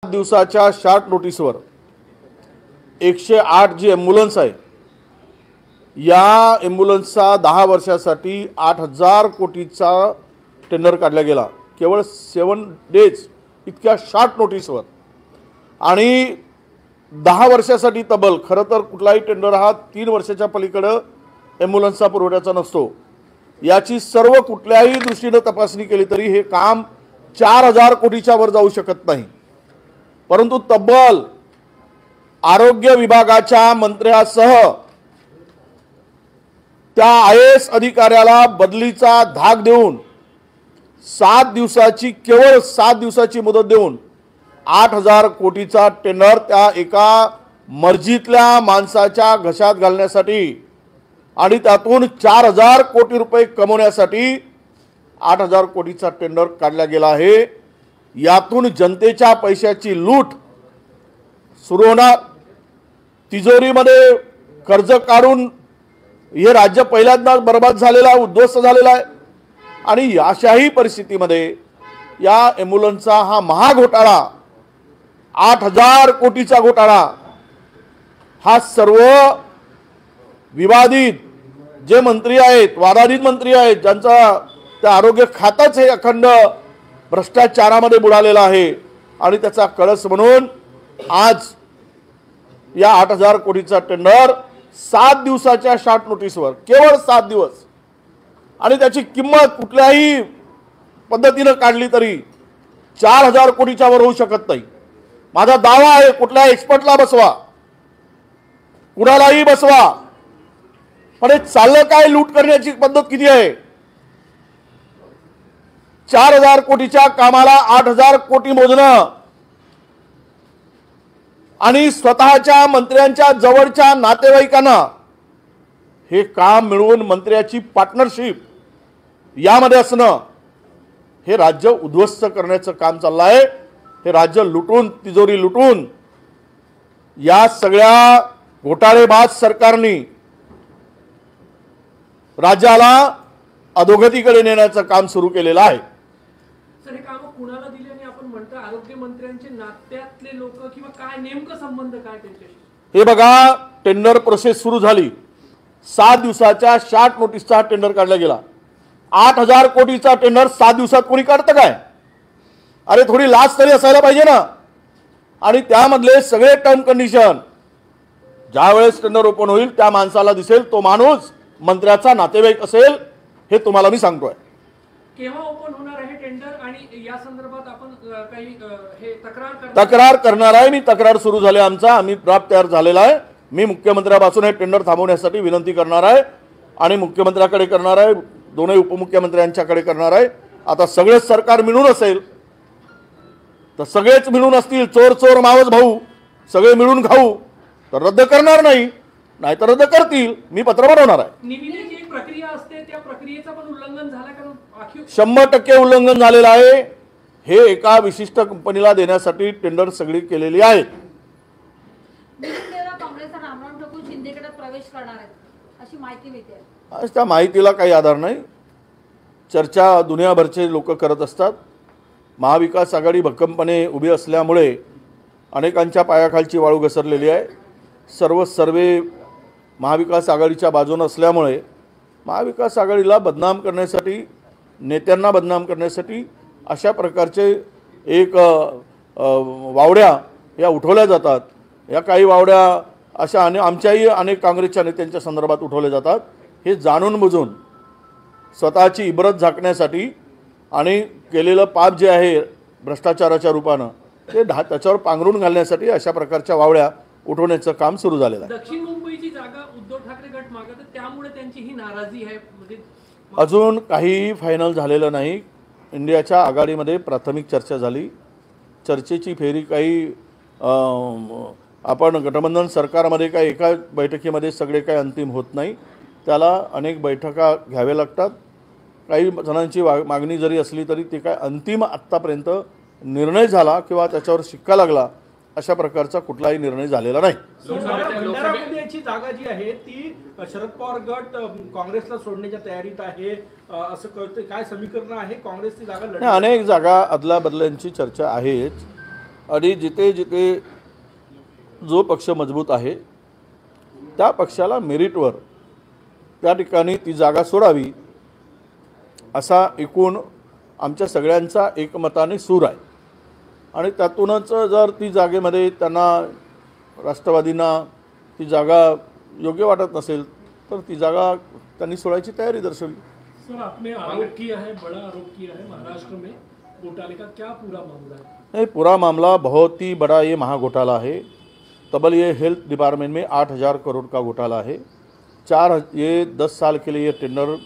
दिवसाच्या शॉर्ट नोटीसवर 108 जी ॲम्ब्युलन्स आहे या ॲम्ब्युलन्सचा 10 वर्षासाठी 8,000 कोटीचा टेंडर काढला गेला केवळ 7 डेज इतक्या शॉर्ट नोटीसवर। आणि 10 वर्षासाठी तब्बल खरं तर कुठलाही टेंडर हा 3 वर्षाच्या पलीकडे ॲम्ब्युलन्सचा पुरवठ्याचा नसतो। याची सर्व कुठल्याही दृष्टीने तपासणी केली तरी हे काम 4,000 कोटीच्या वर जाऊ शकत नाही। परंतु तब्बल आरोग्य विभागाच्या मंत्र्यासह त्या IAS अधिकाऱ्याला बदलीचा धाक देऊन 7 दिवसाची केवळ 7 दिवसाची मुदत देऊन 8,000 कोटीचा टेंडर त्या एका मर्जीतल्या माणसाच्या घशात घालण्यासाठी आणि त्यातून 4,000 कोटी रुपये कमवण्यासाठी 8,000 कोटीचा टेंडर काढला गेला आहे। यातून जनतेच्या पैशाची लूट सुरू होणार। तिजोरीमध्ये कर्ज काढून हे राज्य पहिल्यांदाच बर्बाद झालेला उद्ध्वस्त झालेला आहे। आणि अशाही परिस्थितीमध्ये या ॲम्ब्युलन्सचा हा महाघोटाळा 8,000 कोटीचा घोटाळा हा सर्व विवादित जे मंत्री आहेत वादाधित मंत्री आहेत ज्यांचा त्या आरोग्य खाताच हे अखंड भ्रष्टाचारामध्ये बुडालेला आहे आणि त्याचा कळस म्हणून आज या 8,000 कोटीचा टेंडर 7 दिवसाच्या शॉर्ट नोटीसवर केवळ 7 दिवस आणि त्याची किंमत कुठल्याही पद्धतीने काढली तरी 4,000 कोटीच्या वर होऊ शकत नाही। माझा दावा आहे कुठल्या एक्सपर्टला बसवा कुणालाही बसवा पण हे चाललं काय लूट करण्याची पद्धत किती आहे। 4,000 कोटीच्या कामाला 8,000 कोटी मोजणं आणि स्वतःच्या मंत्र्यांच्या जवळच्या नातेवाईकांना हे काम मिळवून मंत्र्याची पार्टनरशिप यामध्ये असणं हे राज्य उद्ध्वस्त करण्याचं काम चाललं आहे। हे राज्य लुटून तिजोरी लुटून या सगळ्या घोटाळेबाज सरकारने राज्याला अधोगतीकडे नेण्याचं काम सुरू केलेलं आहे। सर हे काम कुणाला दिले आणि आपण म्हणतो आरोग्य मंत्र्यांचे नात्यातले लोक किंवा काय नेमकं संबंध काय त्यांच्याशी? हे बघा टेंडर प्रोसेस सुरू झाली 7 दिवसाच्या शॉर्ट नोटीसचा टेंडर काढला गेला। 8,000 कोटीचा टेंडर 7 दिवसात कोणी काढतं काय? अरे थोडी लाज तरी असायला पाहिजे ना। आणि त्यामधले सगळे टर्म कंडिशन ज्या वेळेस टेंडर ओपन होईल त्या माणसाला दिसेल तो माणूस मंत्र्याचा नातेवाईक असेल हे तुम्हाला मी सांगतोय। केव्हा ओपन होणार आहे टेंडर आणि या संदर्भात आपण काही हे तक्रार करणार आहे। मी तक्रार सुरू झाली आमचा आम्ही ड्राफ्ट तयार झालेला आहे। मी मुख्यमंत्र्यापासून हे टेंडर थांबवण्यासाठी विनंती करणार आहे आणि मुख्यमंत्र्याकडे करणार आहे दोन्ही उपमुख्यमंत्र्यांच्याकडे करणार आहे। आता सगळेच सरकार मिळून असेल तर सगळेच मिळून असतील चोर चोर मावस भाऊ सगळे मिळून खाऊ तर रद्द करणार नाही नाहीतर रद्द करतील। मी पत्र बनवणार आहे। निविदेची एक प्रक्रिया असते त्या प्रक्रियेचं पण उल्लंघन झालं कारण 100% उल्लंघन झालेलं आहे। हे एका विशिष्ट कंपनीला देण्यासाठी टेंडर सगळी केलेली आहे। काँग्रेसचा रामराव ठाकूर शिंदेकडे प्रवेश करणार आहेत अशी माहिती मिळते। आज त्या माहितीला काही आधार नाही। चर्चा दुनियाभरचे लोक करत असतात। महाविकास आघाडी भक्कमपणे उभी असल्यामुळे अनेकांच्या पायाखालची वाळू घसरलेली आहे। सर्व सर्वे महाविकास आघाडीच्या बाजूने असल्यामुळे महाविकास आघाडीला बदनाम करण्यासाठी नेत्यांना बदनाम करण्यासाठी अशा प्रकारचे एक वावड्या या उठवल्या जातात। या काही वावड्या अशा आमच्याही अनेक काँग्रेसच्या नेत्यांच्या संदर्भात उठवल्या जातात। हे जाणून बुजून स्वतःची इबरत झाकण्यासाठी आणि केलेलं पाप जे आहे भ्रष्टाचाराच्या रूपानं ते त्याच्यावर पांघरून घालण्यासाठी अशा प्रकारच्या वावड्या उठवण्याचं काम सुरू झालेलं आहे। दक्षिण मुंबईची जागा उद्धव ठाकरे गट मागत त्यामुळे त्यांची ही नाराजी आहे। म्हणजे अजून काही फायनल झालेलं नाही। इंडियाच्या आघाडीमध्ये प्राथमिक चर्चा झाली। चर्चेची फेरी काही आपण गठबंधन सरकारमध्ये काही एका बैठकीमध्ये सगळे काही अंतिम होत नाही। त्याला अनेक बैठका घ्याव्या लागतात। काही जणांची मागणी जरी असली तरी ते काय अंतिम आत्तापर्यंत निर्णय झाला किंवा त्याच्यावर शिक्का लागला अशा प्रकारचा कुठलाही निर्णय झालेला नाही। लोकसभेची जागा जी आहे ती शरद पवार गट काँग्रेसला सोडण्याच्या तयारीत आहे असं कळतं। काय समीकरण आहे काँग्रेसची जागा अनेक जागा अदला बदल्यांची चर्चा आहेच। आणि जिथे जिथे जो पक्ष मजबूत आहे त्या पक्षाला मेरिटवर त्या ठिकाणी ती जागा सोडावी असा एकूण आमच्या सगळ्यांचा एकमताने सूर आहे. आणि त्यातूनच जर ती जागेमध्ये त्यांना राष्ट्रवादींना ती जागा योग्य वाटत नसेल तर ती जागा त्यांनी सोडायची तयारी दर्शवली. सर, आपने आरोप किया है, बड़ा आरोप किया है महाराष्ट्र में घोटाले का, क्या पूरा मामला है? नहीं, पूरा मामला बहुत ही बड़ा ये महाघोटाला है. तबल ये हेल्थ डिपार्टमेंट में 8,000 करोड़ का घोटाला है. ये 10 साल के लिए ये टेंडर,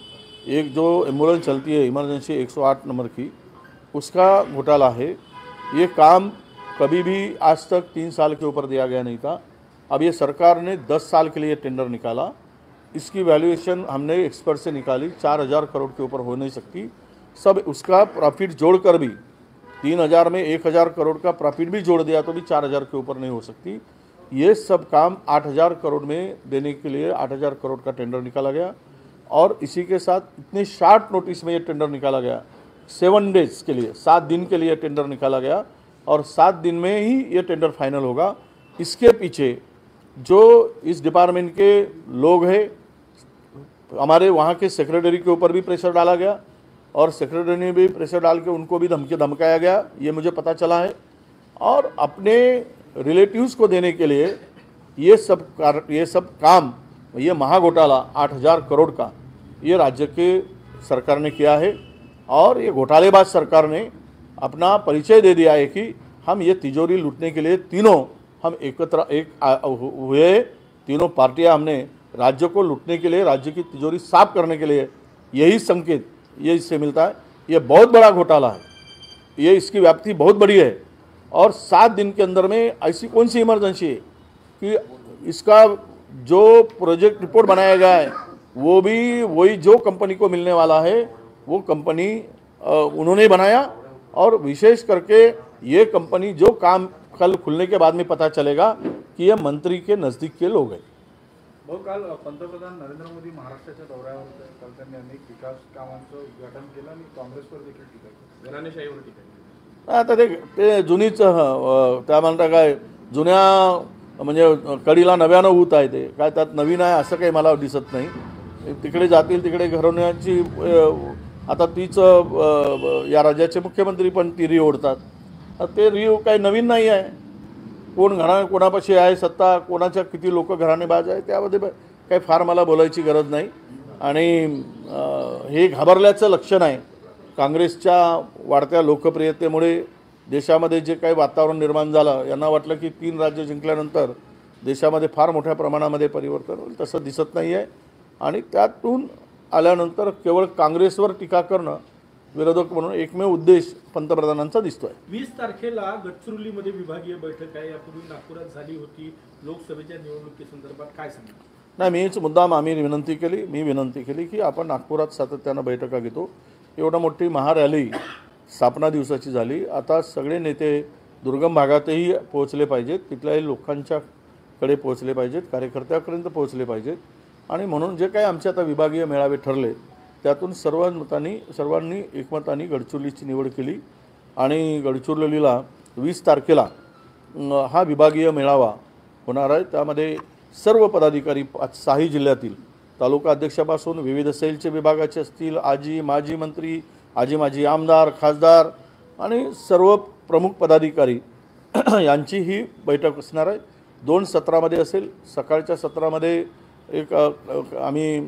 एक जो एम्बुलेंस चलती है इमरजेंसी 108 नंबर की, उसका घोटाला है. ये काम कभी भी आज तक 3 साल के ऊपर दिया गया नहीं था. अब ये सरकार ने 10 साल के लिए टेंडर निकाला. इसकी वैल्यूएशन हमने एक्सपर्ट से निकाली, 4,000 करोड़ के ऊपर हो नहीं सकती. सब उसका प्रॉफिट जोड़कर भी 3,000 में 1,000 करोड़ का प्रॉफिट भी जोड़ दिया तो भी 4,000 के ऊपर नहीं हो सकती. ये सब काम 8,000 करोड़ में देने के लिए 8,000 करोड़ का टेंडर निकाला गया. और इसी के साथ इतनी शार्ट नोटिस में ये टेंडर निकाला गया, 7 डेज के लिए, 7 दिन के लिए टेंडर निकाला गया और 7 दिन में ही ये टेंडर फाइनल होगा. इसके पीछे जो इस डिपार्टमेंट के लोग हैं, हमारे वहाँ के सेक्रेटरी के ऊपर भी प्रेशर डाला गया और सेक्रेटरी ने भी प्रेशर डाल के उनको भी धमकाया गया, ये मुझे पता चला है. और अपने रिलेटिव्स को देने के लिए ये सब काम, ये महाघोटाला 8,000 करोड़ का ये राज्य के सरकार ने किया है. और ये घोटालेबाज सरकार ने अपना परिचय दे दिया है कि हम ये तिजोरी लूटने के लिए तीनों हम एकत्र हुए, तीनों पार्टियां हमने राज्य को लूटने के लिए, राज्य की तिजोरी साफ करने के लिए, यही संकेत ये इससे मिलता है. ये बहुत बड़ा घोटाला है, ये इसकी व्याप्ति बहुत बड़ी है. और 7 दिन के अंदर में ऐसी कौन सी इमरजेंसी है कि इसका जो प्रोजेक्ट रिपोर्ट बनाया गया है वो भी वही जो कंपनी को मिलने वाला है वो कंपनी उन्होंने बनाया. और विशेष करके ये कंपनी जो काम कल खुलने के बाद में पता चलेगा कि ये मंत्री के नज़दीक के लोग हैं. भाऊ, काल पंतप्रधान नरेंद्र मोदी महाराष्ट्राच्या दौऱ्यावर होते. काल त्यांनी अनेक विकास कामांचं उद्घाटन केलं आणि काँग्रेसवर देखील टीका केली, घराणेशाहीवर टीका केली. आता ते जुनीच त्या म्हणता काय जुन्या म्हणजे कडीला नव्यानं ऊत आहे, ते काय त्यात नवीन आहे असं काही मला दिसत नाही. तिकडे जातील तिकडे घरवण्याची आता तीच या राज्याचे मुख्यमंत्री पण ती रीव ओढतात. ते रीव काही नवीन नाही आहे. कोण कोणापाशी आहे सत्ता, कोणाच्या किती लोक घराणेबाज आहे त्यामध्ये काही फार मला बोलायची गरज नाही. आणि हे घाबरल्याचं लक्षण आहे. काँग्रेसच्या वाढत्या लोकप्रियतेमुळे देशामध्ये जे काही वातावरण निर्माण झालं, यांना वाटलं की 3 राज्य जिंकल्यानंतर देशामध्ये फार मोठ्या प्रमाणामध्ये परिवर्तन होईल, तसं दिसत नाही आहे. आणि त्यातून आल्यानंतर केवळ काँग्रेसवर टीका करणं विरोधक म्हणून एकमेव उद्देश पंतप्रधानांचा दिसतोय. 20 तारखेला गडचिरोलीमध्ये विभागीय बैठक आहे, यापूर्वी नागपुरात झाली होती. लोकसभेच्या निवडणुकीसंदर्भात काय सांगा? नाही, मीच मुद्दाम आम्ही विनंती केली की आपण नागपुरात सातत्यानं बैठका घेतो. एवढा मोठी महारॅली स्थापना दिवसाची झाली. आता सगळे नेते दुर्गम भागातही पोहोचले पाहिजेत, तिथल्याही लोकांच्याकडे पोहोचले पाहिजेत, कार्यकर्त्यापर्यंत पोहोचले पाहिजेत. आणि म्हणून जे काही आमचे आता विभागीय मेळावे ठरले त्यातून सर्वांनी एकमताने गडचिरोलीची निवड केली. आणि गडचिरोलीला 20 तारखेला हा विभागीय मेळावा होणार आहे. त्यामध्ये सर्व पदाधिकारी 6 जिल्ह्यातील तालुका अध्यक्षापासून विविध सेलचे विभागाचे असतील, माजी मंत्री, माजी आमदार, खासदार आणि सर्व प्रमुख पदाधिकारी यांची ही बैठक असणार आहे. 2 सत्रामध्ये असेल. सकाळच्या सत्रामध्ये एक आम्ही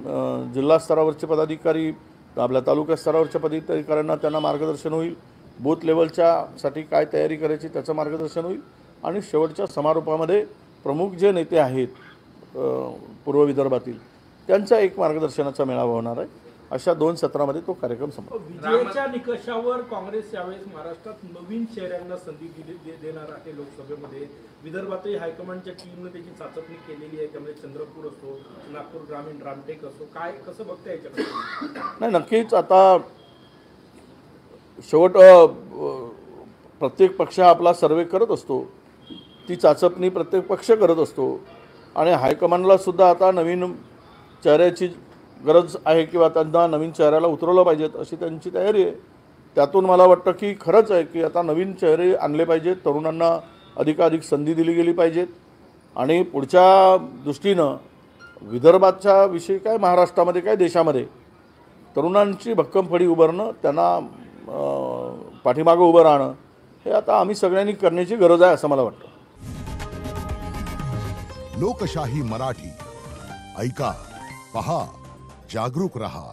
जिल्हा स्तरावरचे पदाधिकारी, आपल्या तालुका स्तरावरच्या पदाधिकाऱ्यांना त्यांना मार्गदर्शन होईल. बूथ लेवलच्यासाठी काय तयारी करायची त्याचं मार्गदर्शन होईल. आणि शेवटच्या समारोपामध्ये प्रमुख जे नेते आहेत पूर्व विदर्भातील त्यांचा एक मार्गदर्शनाचा मेळावा होणार आहे. अशा 2 सत्रामध्ये तो कार्यक्रम संपला. विजयाच्या निकषावर काँग्रेस यावेळेस महाराष्ट्रात नवीन चेहऱ्यांना संधी देणार आहे. लोकसभेमध्ये विदर्भातही हायकमांडच्या टीमने त्याची चाचपणी केलेली आहे. त्यामध्ये चंद्रपूर असो, नागपूर ग्रामीण, रामटेक असो, काय कसं बघता याच्याकडे? नाही, नक्कीच आता शेवट प्रत्येक पक्ष आपला सर्वे करत असतो, ती चाचपणी प्रत्येक पक्ष करत असतो. आणि हायकमांडला सुद्धा आता नवीन चेहऱ्याची गरज आहे किंवा त्यांना नवीन चेहऱ्याला उतरवलं पाहिजेत अशी त्यांची तयारी आहे. त्यातून मला वाटतं की खरंच आहे की आता नवीन चेहरे आणले पाहिजेत, तरुणांना अधिकाधिक संधी दिली गेली पाहिजेत आणि पुढच्या दृष्टीनं विदर्भाच्या विषयी काय, महाराष्ट्रामध्ये काय, देशामध्ये तरुणांची भक्कम फळी उभारणं, त्यांना पाठीमागं उभं राहणं हे आता आम्ही सगळ्यांनी करण्याची गरज आहे असं मला वाटतं. लोकशाही मराठी ऐका, पहा, जागरूक रहा.